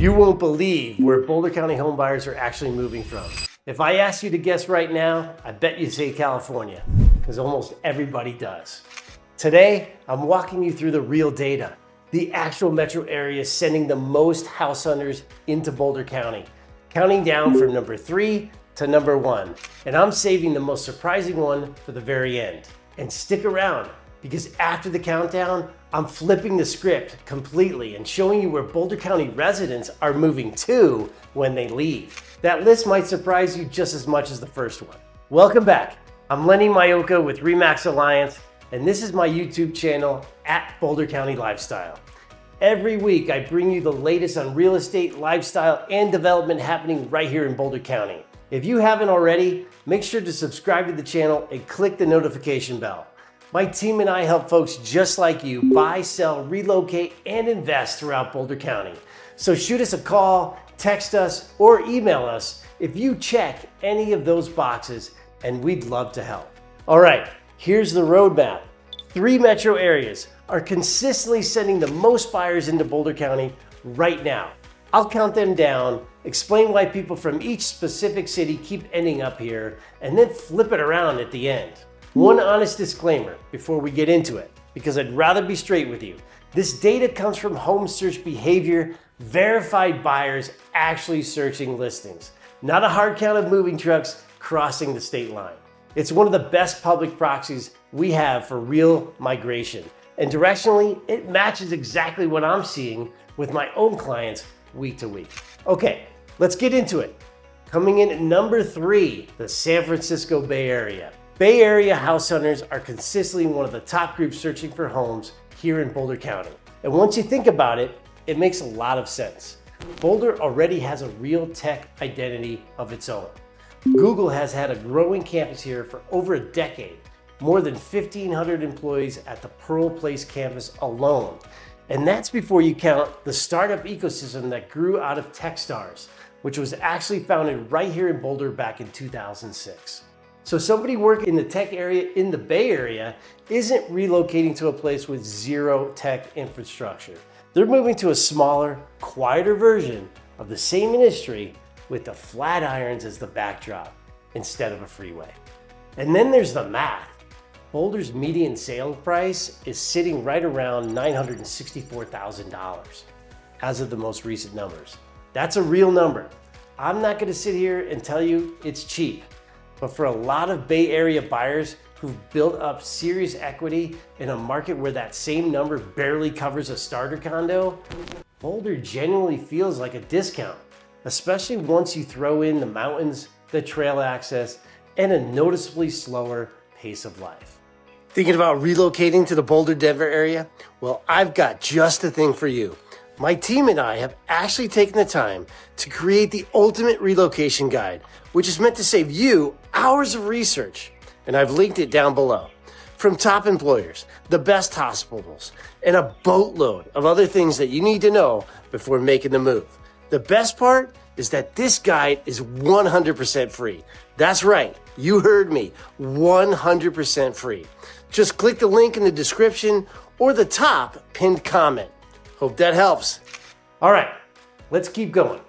You won't believe where Boulder County home buyers are actually moving from. If I asked you to guess right now, I bet you'd say California, because almost everybody does. Today, I'm walking you through the real data, the actual metro area sending the most house hunters into Boulder County, counting down from number 3 to number 1. And I'm saving the most surprising one for the very end. And stick around, because after the countdown, I'm flipping the script completely and showing you where Boulder County residents are moving to when they leave. That list might surprise you just as much as the first one. Welcome back. I'm Lenny Maioco with RE/MAX Alliance, and this is my YouTube channel at Boulder County Lifestyle. Every week, I bring you the latest on real estate, lifestyle, and development happening right here in Boulder County. If you haven't already, make sure to subscribe to the channel and click the notification bell. My team and I help folks just like you buy, sell, relocate, and invest throughout Boulder County. So shoot us a call, text us, or email us if you check any of those boxes, and we'd love to help. All right, here's the roadmap. 3 metro areas are consistently sending the most buyers into Boulder County right now. I'll count them down, explain why people from each specific city keep ending up here, and then flip it around at the end. One honest disclaimer before we get into it, because I'd rather be straight with you. This data comes from home search behavior, verified buyers actually searching listings, not a hard count of moving trucks crossing the state line. It's one of the best public proxies we have for real migration. And directionally, it matches exactly what I'm seeing with my own clients week to week. Okay, let's get into it. Coming in at number 3, the San Francisco Bay Area. Bay Area house hunters are consistently one of the top groups searching for homes here in Boulder County. And once you think about it, it makes a lot of sense. Boulder already has a real tech identity of its own. Google has had a growing campus here for over a decade, more than 1,500 employees at the Pearl Place campus alone. And that's before you count the startup ecosystem that grew out of Techstars, which was actually founded right here in Boulder back in 2006. So somebody working in the tech area in the Bay Area isn't relocating to a place with zero tech infrastructure. They're moving to a smaller, quieter version of the same industry with the Flatirons as the backdrop instead of a freeway. And then there's the math. Boulder's median sale price is sitting right around $964,000 as of the most recent numbers. That's a real number. I'm not gonna sit here and tell you it's cheap. But for a lot of Bay Area buyers who've built up serious equity in a market where that same number barely covers a starter condo, Boulder genuinely feels like a discount, especially once you throw in the mountains, the trail access, and a noticeably slower pace of life. Thinking about relocating to the Boulder, Denver area? Well, I've got just the thing for you. My team and I have actually taken the time to create the ultimate relocation guide, which is meant to save you hours of research, and I've linked it down below. From top employers, the best hospitals, and a boatload of other things that you need to know before making the move. The best part is that this guide is 100% free. That's right, you heard me, 100% free. Just click the link in the description or the top pinned comment. Hope that helps. All right, let's keep going.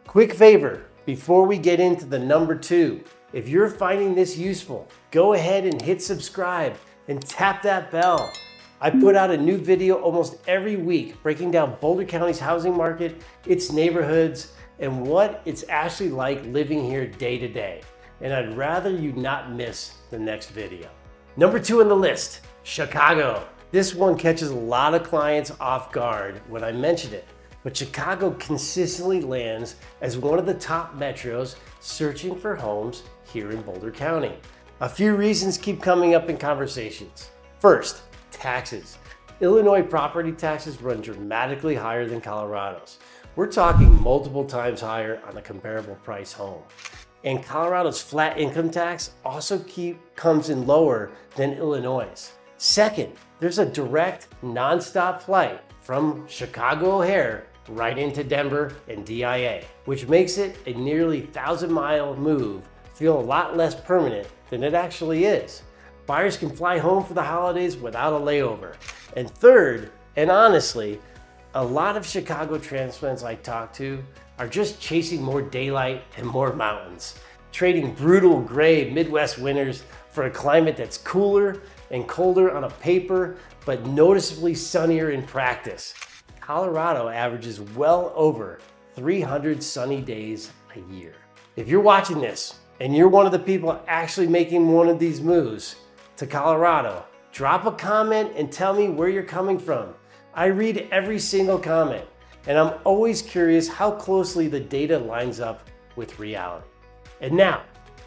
Quick favor before we get into the number 2. If you're finding this useful, go ahead and hit subscribe and tap that bell. I put out a new video almost every week breaking down Boulder County's housing market, its neighborhoods, and what it's actually like living here day to day. And I'd rather you not miss the next video. Number 2 on the list, Chicago. This one catches a lot of clients off guard when I mention it, but Chicago consistently lands as one of the top metros searching for homes here in Boulder County. A few reasons keep coming up in conversations. First, taxes. Illinois property taxes run dramatically higher than Colorado's. We're talking multiple times higher on a comparable price home. And Colorado's flat income tax also comes in lower than Illinois'. Second, there's a direct, nonstop flight from Chicago O'Hare right into Denver and DIA, which makes it a nearly 1,000-mile move feel a lot less permanent than it actually is. Buyers can fly home for the holidays without a layover. And third, and honestly, A lot of Chicago transplants I talk to are just chasing more daylight and more mountains, trading brutal gray Midwest winters for a climate that's cooler and colder on a paper, but noticeably sunnier in practice. Colorado averages well over 300 sunny days a year. If you're watching this and you're one of the people actually making one of these moves to Colorado, drop a comment and tell me where you're coming from. I read every single comment, and I'm always curious how closely the data lines up with reality. And now,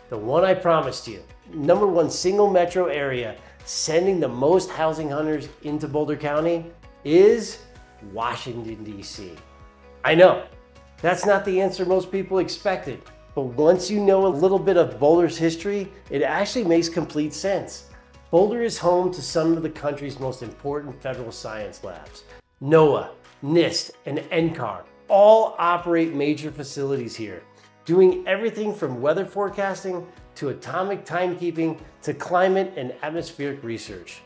the one I promised you, #1 single metro area sending the most housing hunters into Boulder County is Washington, D.C. I know, that's not the answer most people expected, but once you know a little bit of Boulder's history, it actually makes complete sense. Boulder is home to some of the country's most important federal science labs. NOAA, NIST, and NCAR all operate major facilities here, doing everything from weather forecasting to atomic timekeeping to climate and atmospheric research.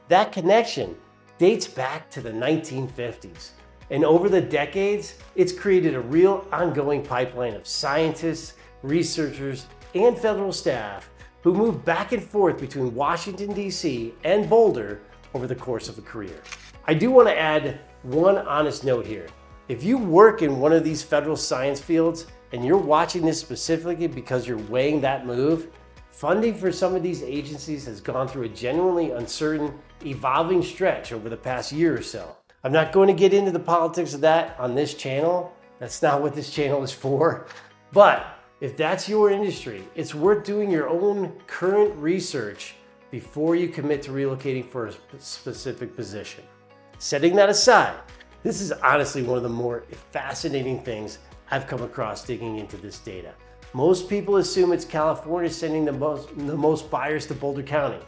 That connection dates back to the 1950s, and over the decades, it's created a real ongoing pipeline of scientists, researchers, and federal staff who move back and forth between Washington, D.C. and Boulder over the course of a career. I do want to add one honest note here. If you work in one of these federal science fields and you're watching this specifically because you're weighing that move, funding for some of these agencies has gone through a genuinely uncertain, evolving stretch over the past year or so. I'm not going to get into the politics of that on this channel. That's not what this channel is for. But if that's your industry, it's worth doing your own current research before you commit to relocating for a specific position. Setting that aside, this is honestly one of the more fascinating things I've come across digging into this data. Most people assume it's California sending the most buyers to Boulder County.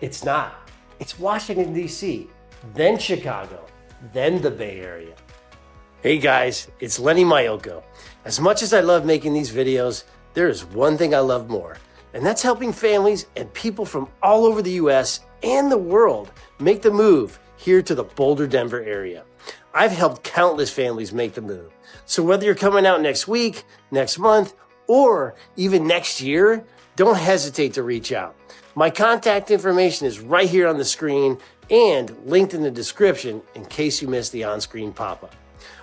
It's not. It's Washington, D.C., then Chicago, then the Bay Area. Hey guys, it's Lenny Maioco. As much as I love making these videos, there is one thing I love more, and that's helping families and people from all over the US and the world make the move here to the Boulder, Denver area. I've helped countless families make the move. So whether you're coming out next week, next month, or even next year, don't hesitate to reach out. My contact information is right here on the screen and linked in the description in case you missed the on-screen pop-up.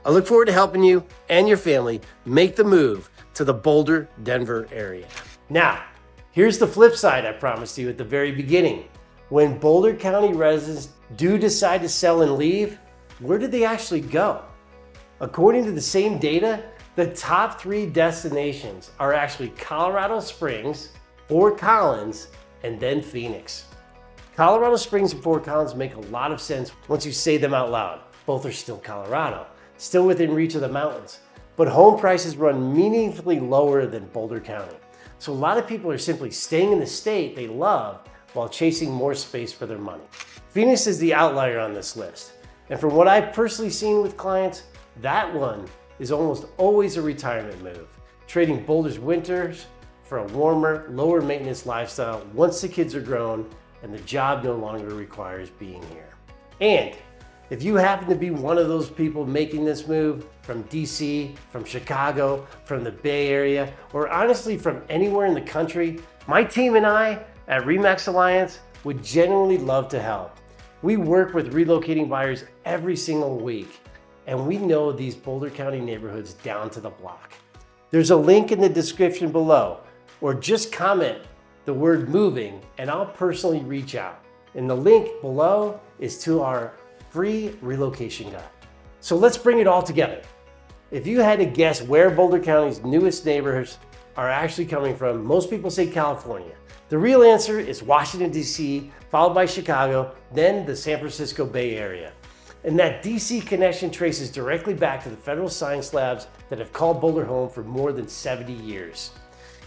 I look forward to helping you and your family make the move to the Boulder, Denver area. Now, here's the flip side I promised you at the very beginning. When Boulder County residents do decide to sell and leave, where do they actually go? According to the same data, the top 3 destinations are actually Colorado Springs, Fort Collins, and then Phoenix. Colorado Springs and Fort Collins make a lot of sense once you say them out loud. Both are still Colorado, still within reach of the mountains, but home prices run meaningfully lower than Boulder County. So a lot of people are simply staying in the state they love while chasing more space for their money. Phoenix is the outlier on this list. And from what I've personally seen with clients, that one is almost always a retirement move, trading Boulder's winters for a warmer, lower maintenance lifestyle once the kids are grown and the job no longer requires being here. And if you happen to be one of those people making this move from DC, from Chicago, from the Bay Area, or honestly from anywhere in the country, my team and I at RE/MAX Alliance would genuinely love to help. We work with relocating buyers every single week, and we know these Boulder County neighborhoods down to the block. There's a link in the description below, or just comment the word moving and I'll personally reach out. And the link below is to our free relocation guide. So let's bring it all together. If you had to guess where Boulder County's newest neighborhoods are actually coming from, most people say California. The real answer is Washington, D.C., followed by Chicago, then the San Francisco Bay Area. And that D.C. connection traces directly back to the federal science labs that have called Boulder home for more than 70 years.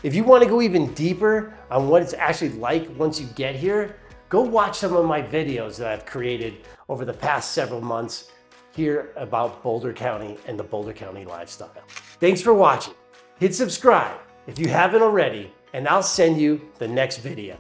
If you want to go even deeper on what it's actually like once you get here, go watch some of my videos that I've created over the past several months here about Boulder County and the Boulder County lifestyle. Thanks for watching. Hit subscribe if you haven't already, and I'll send you the next video.